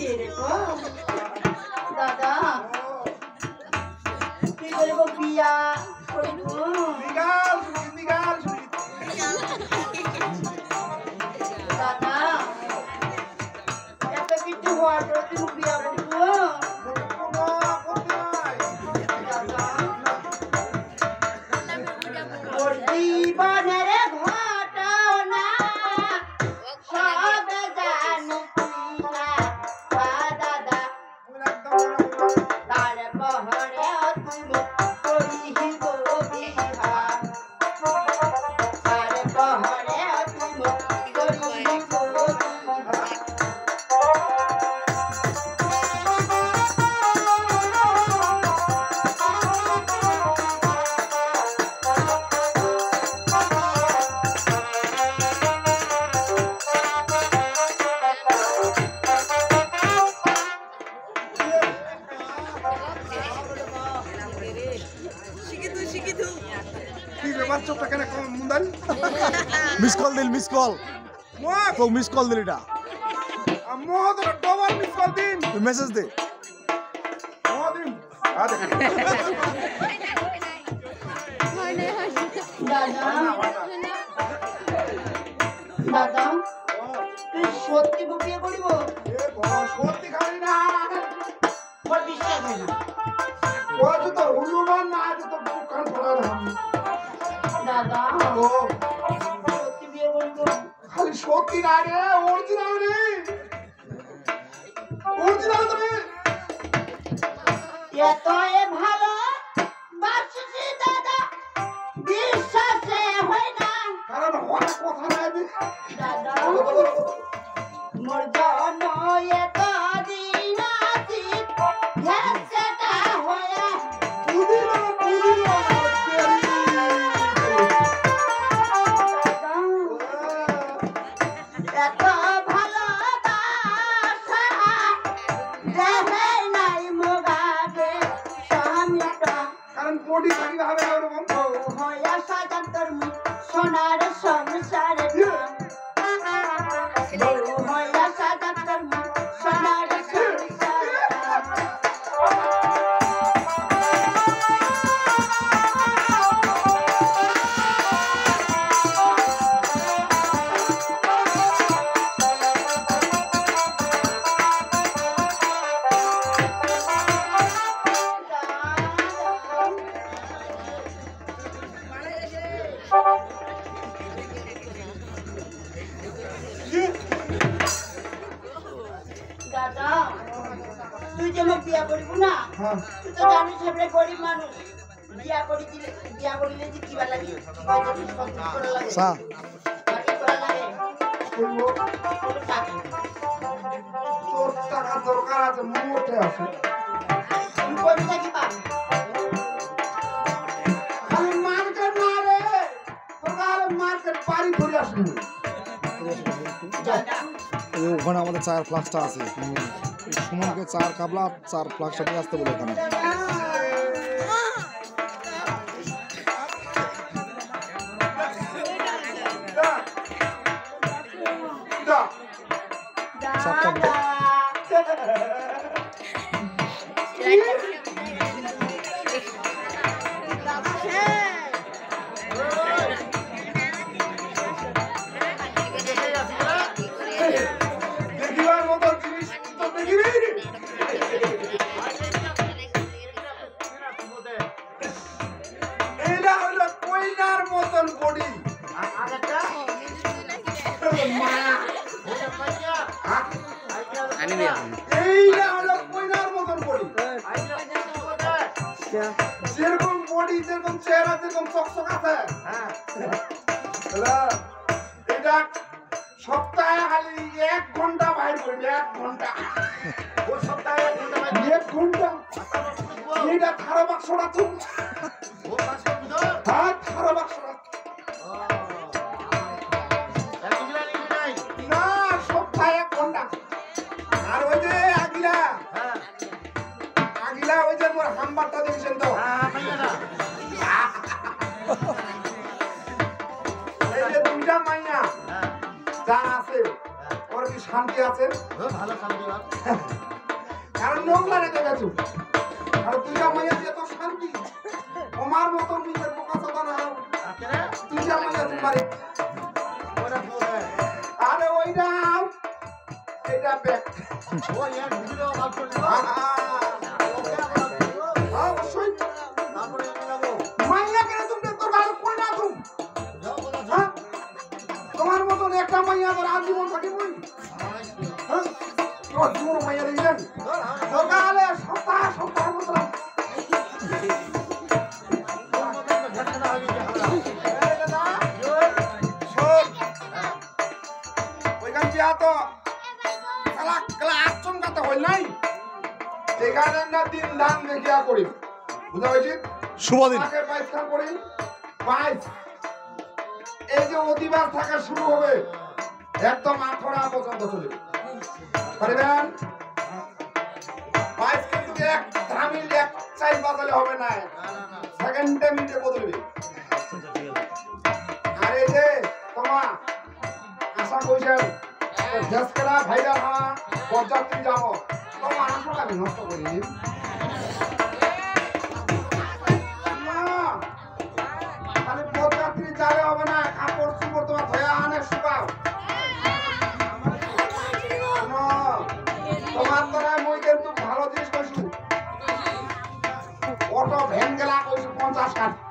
এরকম দাদা কি করবো বিয়া করবো দাদা এত কিছু হওয়ার পর তুমি বিয়া করবো ওর জীবনের ঘটনা সব জানো তুইরা দাদা তার বহরে তুমি করিব বিহা তার বহরে তুমি করিব বিহা মিস কল দিল মিস কল তো মিস কল দিল এটা মহোদয় ডবল মিস কল দিন মেসেজ দে মহোদয় দাদা তুই সত্যি বিয়ে করিব সত্যি খালি না আমার বিশ্বাস হয় না ওই তো হনুমান না আজ তো দোকান খোলা না দাদা ও সত্যি বিয়ে করিব খালি সত্যি না রে অরিজিনাল রে অরিজিনাল রে এত এ ভালো বাসছি দাদা বিশ্বাসে হয় না কারণ অনেক কথা নাই দাদা মোর জন্য এত দিন আছি সেটা হয়ে এত ভালোবাসা দেহে নাই মোগাকে স্বামীটা কারণ বডি থাকলে হবে না ওরকম হইয়া সাজান তোর সোনার সংসারে হইয়া সাজান তোর সোনার সংসারে দাদা তুই যে মোক বিয়া করিব না তুই তো জানিস আমরা গরিব মানুষ বিয়া করিলে যে কিবা লাগে সা তোর টাকা দরকার আছে মোটে আছে খালি মার্কেট না রে তোর মার্কেট বাড়ি ধরে আসবি ওখানে আমাদের চার ফ্লাক্সটা আছে সুমনকে চার কাবলা চার ফ্লাক্সটা নিয়ে আসতে বলে ওখানে চার কাবলা দেখিবার মতো জিনিস তো দেখিবি এইটা হলো কইনার মতন বডি এইটা হলো কইনার মতন বডি যেরকম বডি যেরকম চেহারা যেরকম চকচক আছে এটা সপ্তাহে খালি 1 ঘন্টা বাইর করবি 1 ঘন্টা ও সপ্তাহে 1 ঘন্টা এটা থারা বাক্সটা তো হ্যাঁ থারা বাক্সটা না সপ্তাহে 1 ঘন্টা আর ওই যে আগিলা ওই যে মোর হাম্বারটা দেখছেন তো এই যে দুইটা মাইয়া যা আছে ওর কি শান্তি আছে ভালো শান্তি হয় কারণ নোংলা রেখে গেছো আর তুইটা মাইয়া দিয়ে তো শান্তি আমার মতো নিজের বোকা চোদা না তুইটা মাইয়া তোমারে আরে ওইটা এটা ব্যাক অবশ্যই মাইয়া কেন তুমি তোর গাল কই না তুমি তোমার মতন একটা মাইয়া তোর আজীবন থাকিবই তোর জীবন মাইয়া দিলেন সকালে সপ্তাহ মতো ওইখান বিয়া তো আচমকাতে হইল নাই এখানে না দিন ধান দেখিয়া করি বুঝা হয়েছে শুভ দিন আগে বাইশ খান করি 22 এই যে অধিবাস থাকা শুরু হবে একদম 18 পর্যন্ত চলবে পারবেন 22 কিন্তু এক ধামিল এক চাই বাজালে হবে না সেকেন্ডে মিনিটে বদলবে আর এই যে তোমা আশা কইছেন দেশকেরা ভাইরা হওয়া বরযাত্রী যাবো তোমার আশাটা আমি নষ্ট করি খালি বরযাত্রী যাবে হবে না কাপড় চুপড় তোমার ধয়া আনে শুকাও তোমার দ্বারা মই কিন্তু ভালো জিনিস কইছু অটো ভ্যান গেলা কইছু 50 60